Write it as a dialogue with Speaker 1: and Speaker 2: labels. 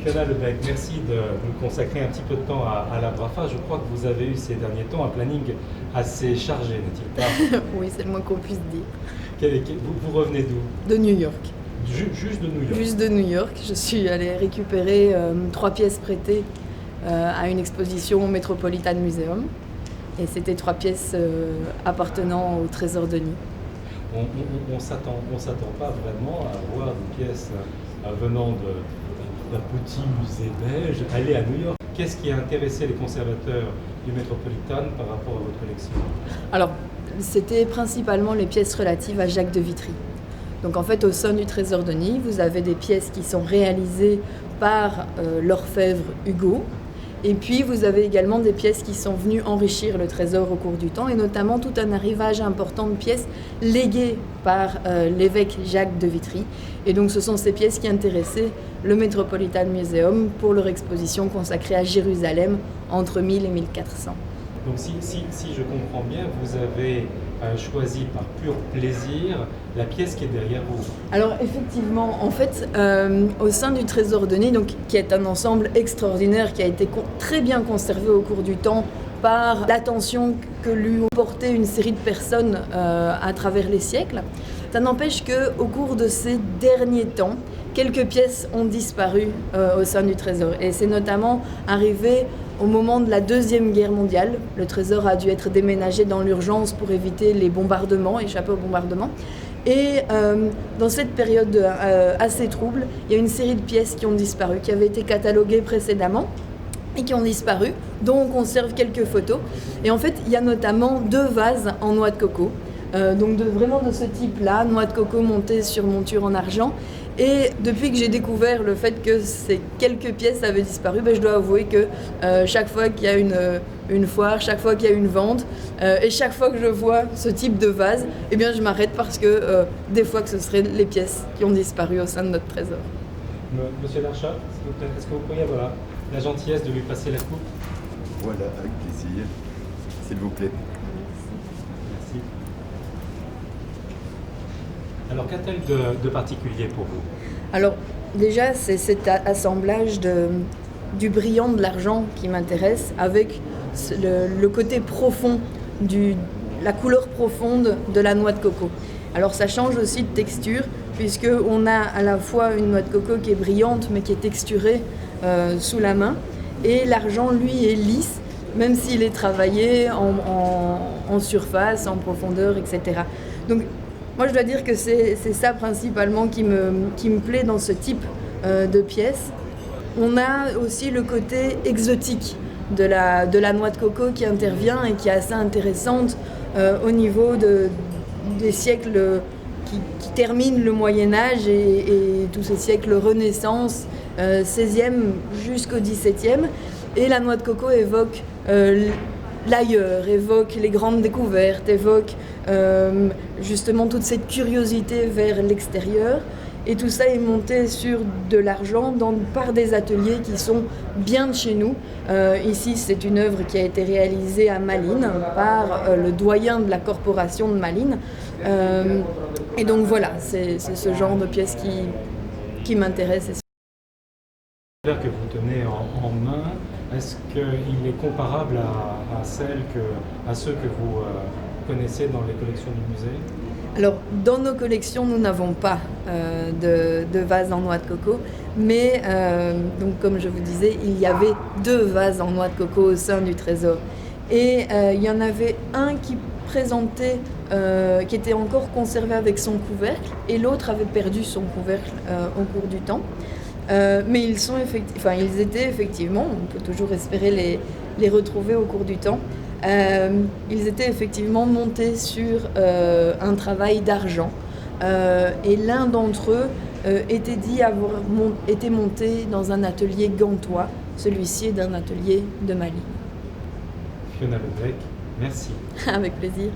Speaker 1: Fiona Lebec, merci de nous consacrer un petit peu de temps à la BRAFA. Je crois que vous avez eu ces derniers temps un planning assez chargé, n'est-il pas?
Speaker 2: Oui, c'est le moins qu'on puisse dire.
Speaker 1: Vous revenez d'où?
Speaker 2: De New York.
Speaker 1: Juste de New York?
Speaker 2: Juste de New York. Je suis allée récupérer 3 pièces prêtées à une exposition au Metropolitan Museum. Et c'était 3 pièces appartenant au Trésor Denis.
Speaker 1: On s'attend pas vraiment à voir des pièces venant d'un petit musée belge aller à New York. Qu'est-ce qui a intéressé les conservateurs du Metropolitan par rapport à votre collection?
Speaker 2: Alors, c'était principalement les pièces relatives à Jacques de Vitry. Donc en fait, au sein du Trésor Denis, vous avez des pièces qui sont réalisées par l'orfèvre Hugo. Et puis, vous avez également des pièces qui sont venues enrichir le trésor au cours du temps, et notamment tout un arrivage important de pièces léguées par l'évêque Jacques de Vitry. Et donc, ce sont ces pièces qui intéressaient le Metropolitan Museum pour leur exposition consacrée à Jérusalem entre 1000 et 1400.
Speaker 1: Donc si je comprends bien, vous avez choisi par pur plaisir la pièce qui est derrière vous.
Speaker 2: Alors effectivement, en fait, au sein du Trésor Denis, donc, qui est un ensemble extraordinaire qui a été très bien conservé au cours du temps par l'attention que lui ont porté une série de personnes à travers les siècles, ça n'empêche qu'au cours de ces derniers temps, quelques pièces ont disparu au sein du Trésor. Et c'est notamment arrivé au moment de la Deuxième Guerre mondiale. Le Trésor a dû être déménagé dans l'urgence pour éviter les bombardements, échapper aux bombardements. Et dans cette période assez trouble, il y a une série de pièces qui ont disparu, qui avaient été cataloguées précédemment et qui ont disparu, dont on conserve quelques photos. Et en fait, il y a notamment 2 vases en noix de coco, donc vraiment de ce type-là, noix de coco montée sur monture en argent. Et depuis que j'ai découvert le fait que ces quelques pièces avaient disparu, je dois avouer que chaque fois qu'il y a une foire, chaque fois qu'il y a une vente, et chaque fois que je vois ce type de vase, eh bien, je m'arrête parce que des fois que ce seraient les pièces qui ont disparu au sein de notre trésor.
Speaker 1: Monsieur Larchat, s'il vous plaît, est-ce que vous pourriez avoir la gentillesse de lui passer la coupe?
Speaker 3: Voilà, avec plaisir. S'il vous plaît.
Speaker 1: Merci. Alors, qu'a-t-elle de particulier pour vous?
Speaker 2: Alors, déjà, c'est cet assemblage du brillant de l'argent qui m'intéresse, avec le côté profond, la couleur profonde de la noix de coco. Alors, ça change aussi de texture, puisqu'on a à la fois une noix de coco qui est brillante, mais qui est texturée sous la main, et l'argent, lui, est lisse, même s'il est travaillé en surface, en profondeur, etc. Donc, moi, je dois dire que c'est ça principalement qui me plaît dans ce type de pièces. On a aussi le côté exotique de la noix de coco qui intervient et qui est assez intéressante au niveau des siècles qui terminent le Moyen-Âge et tous ces siècles Renaissance, 16e jusqu'au 17e. Et la noix de coco évoque l'ailleurs, évoque les grandes découvertes, évoque justement toute cette curiosité vers l'extérieur. Et tout ça est monté sur de l'argent par des ateliers qui sont bien de chez nous. Ici, c'est une œuvre qui a été réalisée à Malines par le doyen de la corporation de Malines. Et donc voilà, c'est ce genre de pièces qui m'intéresse.
Speaker 1: Que vous tenez en main, est-ce qu'il est comparable à ceux que vous connaissez dans les collections du musée?
Speaker 2: Alors, dans nos collections, nous n'avons pas de vase en noix de coco, mais donc, comme je vous disais, il y avait 2 vases en noix de coco au sein du trésor. Et il y en avait un qui présentait, qui était encore conservé avec son couvercle, et l'autre avait perdu son couvercle au cours du temps. Mais ils étaient effectivement, on peut toujours espérer les retrouver au cours du temps, ils étaient effectivement montés sur un travail d'argent. Et l'un d'entre eux était dit avoir été monté dans un atelier gantois, celui-ci est d'un atelier de Malines.
Speaker 1: Fiona Lebec, merci.
Speaker 2: Avec plaisir.